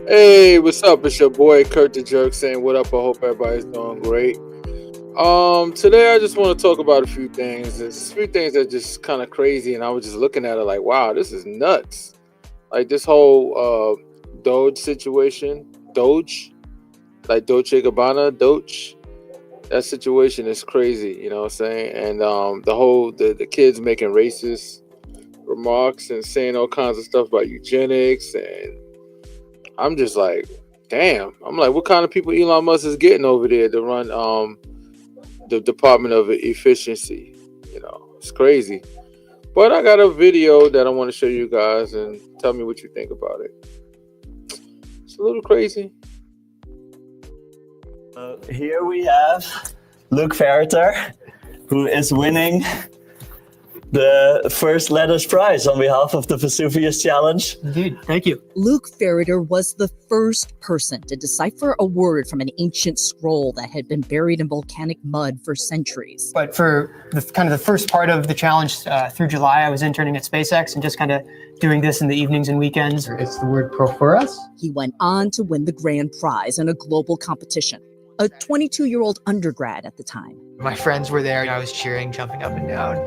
Hey, what's up? It's your boy CurtTheJerk saying what up. I hope everybody's doing great. Today I just want to talk about a few things. There's a few things that are just kind of crazy, and I was just looking at it like, wow, this is nuts. Like this whole Doge situation, Doge, like Dolce Gabbana, Doge. That situation is crazy. You know what I'm saying? And the kids making racist remarks and saying all kinds of stuff about eugenics, and I'm just like, damn. I'm like, what kind of people Elon Musk is getting over there to run the Department of Efficiency? You know, it's crazy. But I got a video that I want to show you guys and tell me what you think about it. It's a little crazy. Here we have Luke Veriter, who is winning the first letters prize on behalf of the Vesuvius Challenge. Indeed, thank you. Luke Veriter was the first person to decipher a word from an ancient scroll that had been buried in volcanic mud for centuries. But for the first part of the challenge through July, I was interning at SpaceX and just kind of doing this in the evenings and weekends. It's the word Prophorus. He went on to win the grand prize in a global competition, a 22-year-old undergrad at the time. My friends were there. I was cheering, jumping up and down,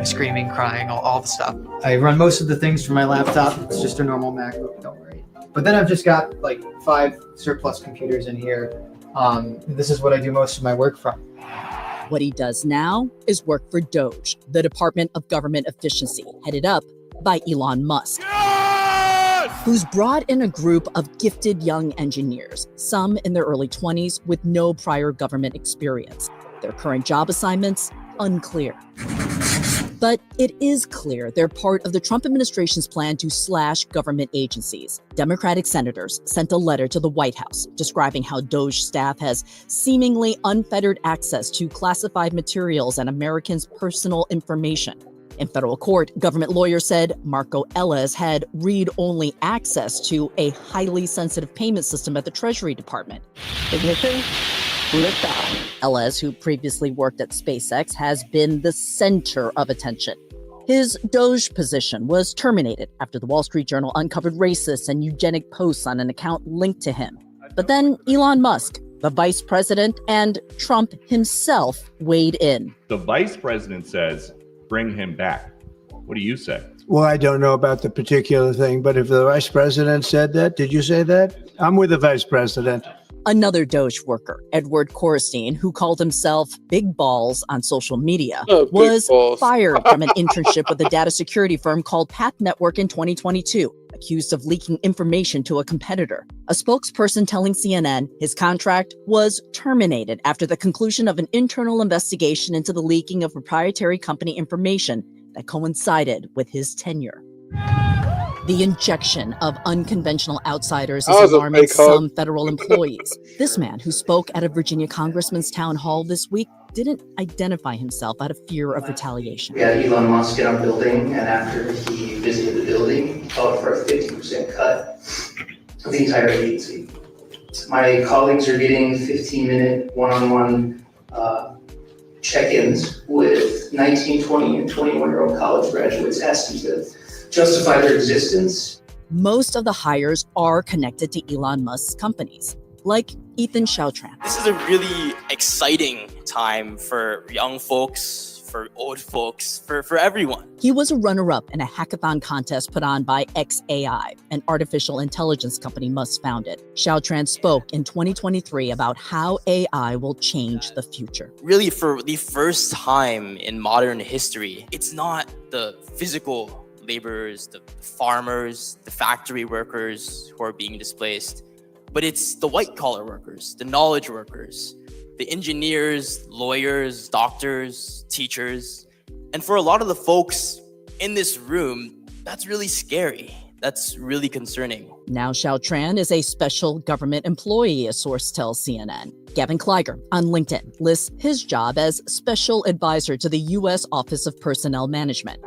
screaming, crying, all the stuff. I run most of the things from my laptop. It's just a normal MacBook, don't worry. But then I've just got like 5 surplus computers in here. This is what I do most of my work from. What he does now is work for DOGE, the Department of Government Efficiency, headed up by Elon Musk. Who's brought in a group of gifted young engineers, some in their early 20s with no prior government experience. Their current job assignments, unclear. But it is clear they're part of the Trump administration's plan to slash government agencies. Democratic senators sent a letter to the White House describing how DOGE staff has seemingly unfettered access to classified materials and Americans' personal information. In federal court, government lawyers said Marco Ellis had read-only access to a highly sensitive payment system at the Treasury Department. Ignition, liftoff. Ellis, who previously worked at SpaceX, has been the center of attention. His DOGE position was terminated after the Wall Street Journal uncovered racist and eugenic posts on an account linked to him. But then Elon Musk, the vice president, and Trump himself weighed in. The vice president says, bring him back. What do you say? Well, I don't know about the particular thing, but if the vice president said that, did you say that? I'm with the vice president. Another DOGE worker, Edward Korstein, who called himself Big Balls on social media, was fired from an internship with a data security firm called Path Network in 2022, accused of leaking information to a competitor. A spokesperson telling CNN his contract was terminated after the conclusion of an internal investigation into the leaking of proprietary company information that coincided with his tenure. The injection of unconventional outsiders is alarming some federal employees. This man, who spoke at a Virginia congressman's town hall this week, didn't identify himself out of fear of retaliation. We had Elon Musk in our building, and after he visited the building, he called for a 50% cut of the entire agency. My colleagues are getting 15-minute one-on-one check-ins with 19, 20, and 21-year-old college graduates asking to justify their existence. Most of the hires are connected to Elon Musk's companies, like Ethan Chautran. This is a really exciting time for young folks, for old folks, for everyone. He was a runner-up in a hackathon contest put on by XAI, an artificial intelligence company Musk founded. Chautran spoke in 2023 about how AI will change the future. Really, for the first time in modern history, it's not the physical laborers, the farmers, the factory workers who are being displaced, but it's the white-collar workers, the knowledge workers, the engineers, lawyers, doctors, teachers. And for a lot of the folks in this room, that's really scary. That's really concerning. Now Chautran is a special government employee, a source tells CNN. Gavin Kleiger on LinkedIn lists his job as special advisor to the U.S. Office of Personnel Management.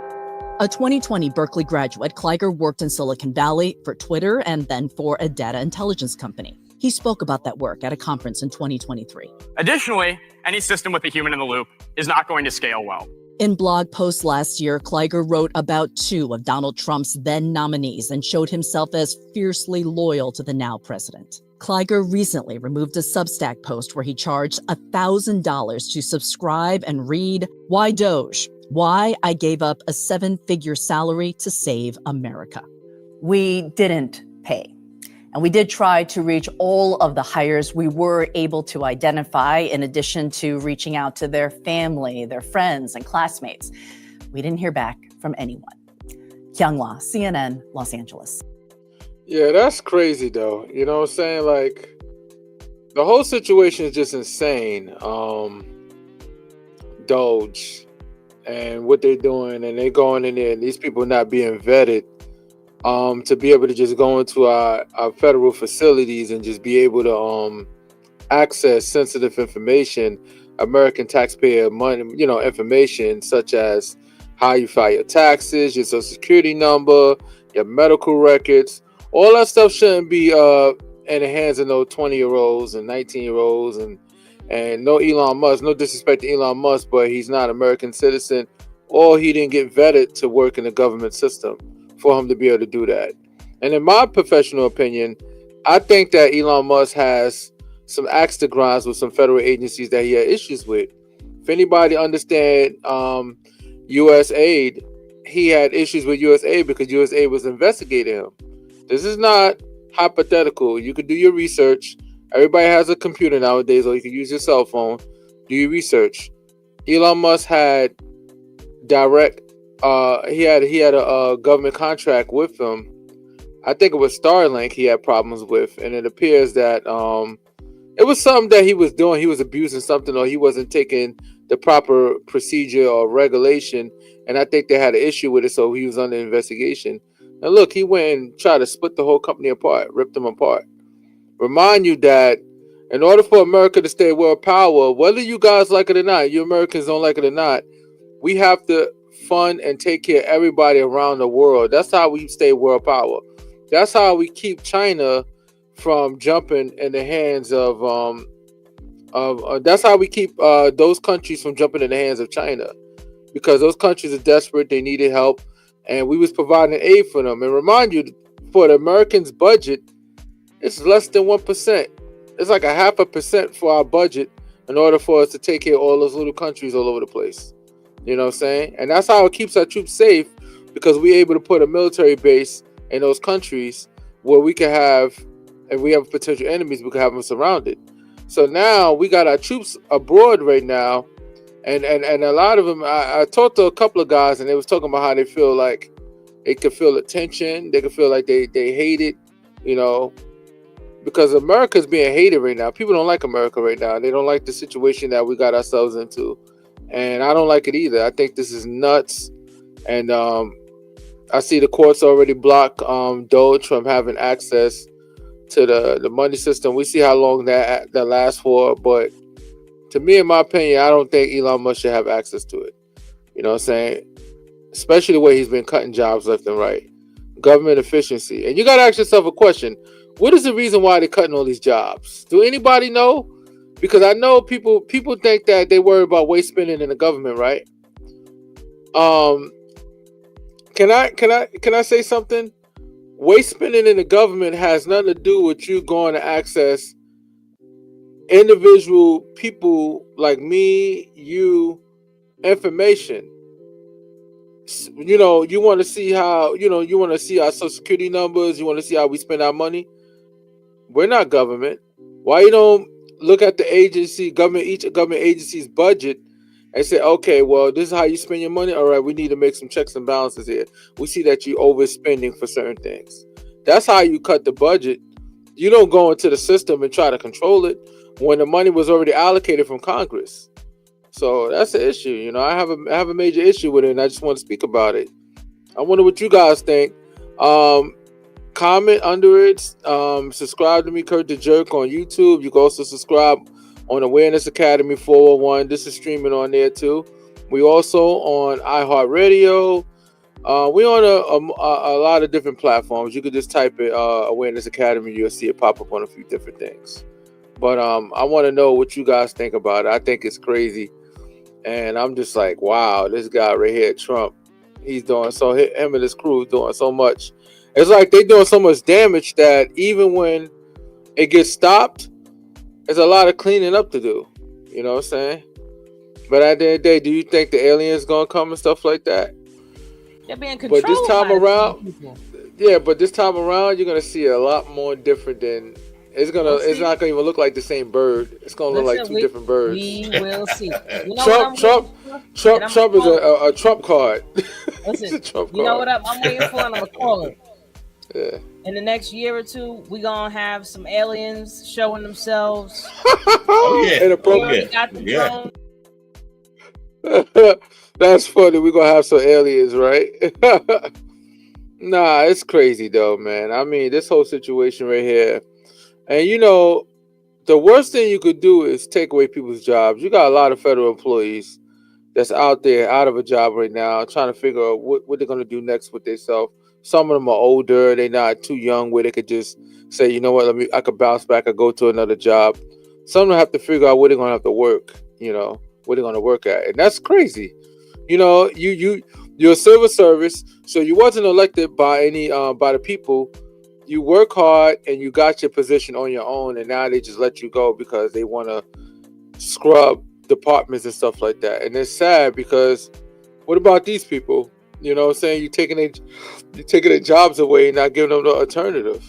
A 2020 Berkeley graduate, Kleiger worked in Silicon Valley for Twitter and then for a data intelligence company. He spoke about that work at a conference in 2023. Additionally, any system with a human in the loop is not going to scale well. In blog posts last year, Kliger wrote about 2 of Donald Trump's then nominees and showed himself as fiercely loyal to the now president. Kliger recently removed a Substack post where he charged $1,000 to subscribe and read, "Why Doge? Why I gave up a 7-figure salary to save America." We didn't pay. And we did try to reach all of the hires we were able to identify, in addition to reaching out to their family, their friends, and classmates. We didn't hear back from anyone. Kyunghwa, CNN, Los Angeles. Yeah, that's crazy though. You know what I'm saying? Like, the whole situation is just insane. Doge and what they're doing, and they're going in there, and these people not being vetted. To be able to just go into our federal facilities and just be able to access sensitive information, American taxpayer money, information such as how you file your taxes, your social security number, your medical records. All that stuff shouldn't be in the hands of no 20-year-olds and 19-year-olds and no Elon Musk. No disrespect to Elon Musk, but he's not an American citizen, or he didn't get vetted to work in the government system for him to be able to do that. And in my professional opinion, I think that Elon Musk has some axe to grind with some federal agencies that he had issues with. If anybody understand U.S. aid, he had issues with U.S. aid because U.S. aid was investigating him. This is not hypothetical. You can do your research. Everybody has a computer nowadays, or you can use your cell phone. Do your research. Elon Musk had direct he had a government contract with him. I think it was Starlink he had problems with, and it appears that it was something that he was doing. He was abusing something, or he wasn't taking the proper procedure or regulation, and I think they had an issue with it, so he was under investigation. And look, he went and tried to split the whole company apart, ripped them apart. Remind you that in order for America to stay world power, whether you guys like it or not, you Americans don't like it or not, we have to fund and take care of everybody around the world. That's how we stay world power. That's how we keep China from jumping in the hands of that's how we keep those countries from jumping in the hands of China, because those countries are desperate. They needed help, and we was providing aid for them. And remind you, for the Americans' budget, it's less than 1%. It's like 0.5% for our budget in order for us to take care of all those little countries all over the place. You know what I'm saying? And that's how it keeps our troops safe, because we're able to put a military base in those countries where we can have, if we have potential enemies, we can have them surrounded. So now we got our troops abroad right now, and a lot of them, I talked to a couple of guys, and they was talking about how they feel like they could feel the tension, they could feel like they hate it, because America's being hated right now. People don't like America right now. They don't like the situation that we got ourselves into. And I don't like it either. I think this is nuts. And I see the courts already block Doge from having access to the money system. We see how long that lasts for. But to me, in my opinion, I don't think Elon Musk should have access to it. You know what I'm saying? Especially the way he's been cutting jobs left and right. Government efficiency. And you got to ask yourself a question. What is the reason why they're cutting all these jobs? Do anybody know? Because I know people think that they worry about waste spending in the government, right? Can I say something? Waste spending in the government has nothing to do with you going to access individual people like me, you, information. You want to see how, you want to see our social security numbers, you want to see how we spend our money. We're not government. Why you don't look at the each government agency's budget and say, okay, well, this is how you spend your money. All right, we need to make some checks and balances here. We see that you're overspending for certain things. That's how you cut the budget. You don't go into the system and try to control it when the money was already allocated from Congress. So that's the issue. I have a major issue with it, and I just want to speak about it. I wonder what you guys think. Comment under it. Subscribe to me, CurtTheJerk, on YouTube. You can also subscribe on Awareness Academy 401. This is streaming on there too. We also on iHeartRadio. We on a lot of different platforms. You could just type it Awareness Academy. You'll see it pop up on a few different things. But I want to know what you guys think about it. I think it's crazy. And I'm just like, wow, this guy right here, Trump, he's doing so. Him and his crew doing so much. It's like they doing so much damage that even when it gets stopped, there's a lot of cleaning up to do. You know what I'm saying? But at the end of the day, do you think the aliens gonna come and stuff like that? They're being controlled. But this time by around, people. yeah. But this time around, you're gonna see a lot more different than. It's not gonna even look like the same bird. It's gonna look like two different birds. We will see. You know Trump is a Trump card. Listen, Trump you know card. what I'm waiting for, and I'm gonna call it. Yeah. In the next year or two, we gonna have some aliens showing themselves. Oh yeah. Inappropriate. Got the drone. That's funny. We're gonna have some aliens, right? Nah, it's crazy though, man. I mean, this whole situation right here. And you know, the worst thing you could do is take away people's jobs. You got a lot of federal employees that's out there out of a job right now, trying to figure out what they're gonna do next with themselves. Some of them are older, they're not too young where they could just say, you know what, I could bounce back or go to another job. Some of them have to figure out where they're gonna have to work, you know, where they're gonna work at. And that's crazy. You know, you're a civil service, so you wasn't elected by any by the people. You work hard and you got your position on your own, and now they just let you go because they want to scrub departments and stuff like that. And it's sad because what about these people? You know what I'm saying? You're taking their jobs away and not giving them the alternative.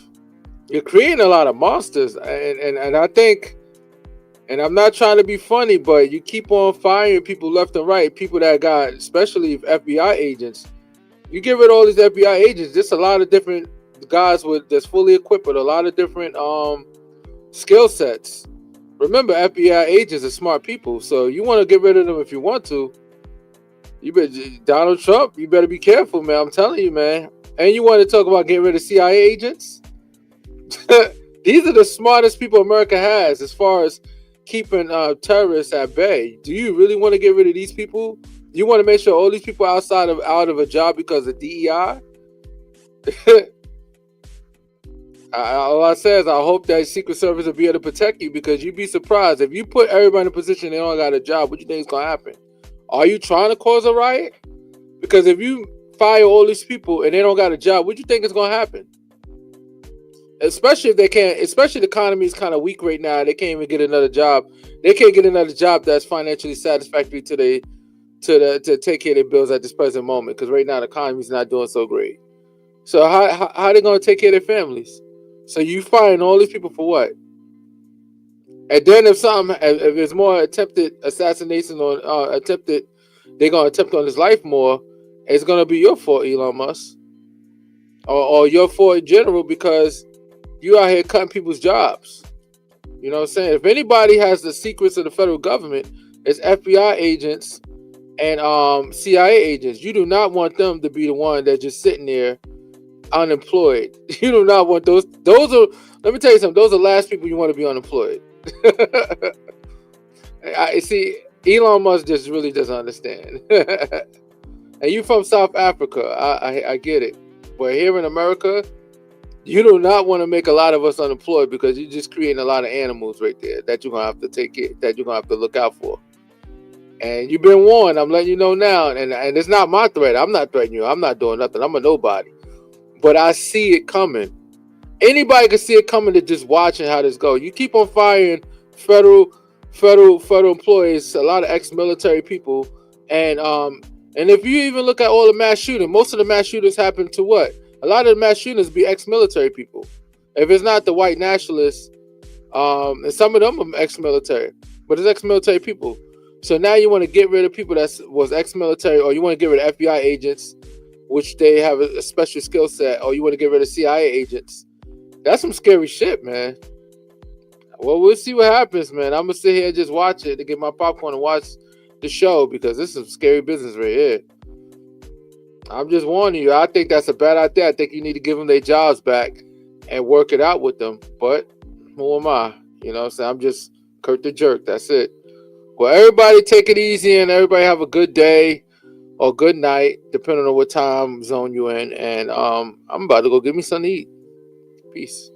You're creating a lot of monsters. And I think, and I'm not trying to be funny, but you keep on firing people left and right, people that got, especially FBI agents. You get rid of all these FBI agents, there's a lot of different guys that's fully equipped with a lot of different skill sets. Remember, FBI agents are smart people, so you want to get rid of them if you want to. You better, Donald Trump, you better be careful, man. I'm telling you, man. And you want to talk about getting rid of CIA agents? These are the smartest people America has as far as keeping terrorists at bay. Do you really want to get rid of these people? You want to make sure all these people out of a job because of DEI? All I say is I hope that Secret Service will be able to protect you, because you'd be surprised if you put everybody in a position they don't got a job. What do you think is gonna happen? Are you trying to cause a riot? Because if you fire all these people and they don't got a job, what do you think is gonna happen? Especially if they can't. Especially the economy is kind of weak right now. They can't even get another job. They can't get another job that's financially satisfactory to take care of their bills at this present moment. Because right now the economy is not doing so great. So how are they gonna take care of their families? So you firing all these people for what? And then if there's more attempted assassination on they're gonna attempt on his life more, it's gonna be your fault, Elon Musk, or your fault in general, because you out here cutting people's jobs. You know what I'm saying? If anybody has the secrets of the federal government, it's FBI agents and CIA agents. You do not want them to be the one that's just sitting there unemployed. You do not want those are, let me tell you something, those are the last people you want to be unemployed. I see Elon Musk just really doesn't understand. And you from South Africa, I get it, but here in America, you do not want to make a lot of us unemployed, because you're just creating a lot of animals right there that you're gonna have to take it, that you're gonna have to look out for. And you've been warned. I'm letting you know now, and it's not my threat. I'm not threatening you. I'm not doing nothing. I'm a nobody. But I see it coming. Anybody can see it coming to just watching how this goes. You keep on firing federal employees, a lot of ex-military people, and if you even look at all the mass shooting, most of the mass shooters happen to what? A lot of the mass shooters be ex-military people. If it's not the white nationalists, and some of them are ex-military, but it's ex-military people. So now you want to get rid of people that was ex-military, or you want to get rid of FBI agents, which they have a special skill set, or you want to get rid of CIA agents. That's some scary shit, man. Well, we'll see what happens, man. I'm going to sit here and just watch it to get my popcorn and watch the show, because this is some scary business right here. I'm just warning you. I think that's a bad idea. I think you need to give them their jobs back and work it out with them. But who am I? You know what I'm saying? I'm just CurtTheJerk. That's it. Well, everybody take it easy, and everybody have a good day or good night, depending on what time zone you're in. And I'm about to go get me something to eat. Peace.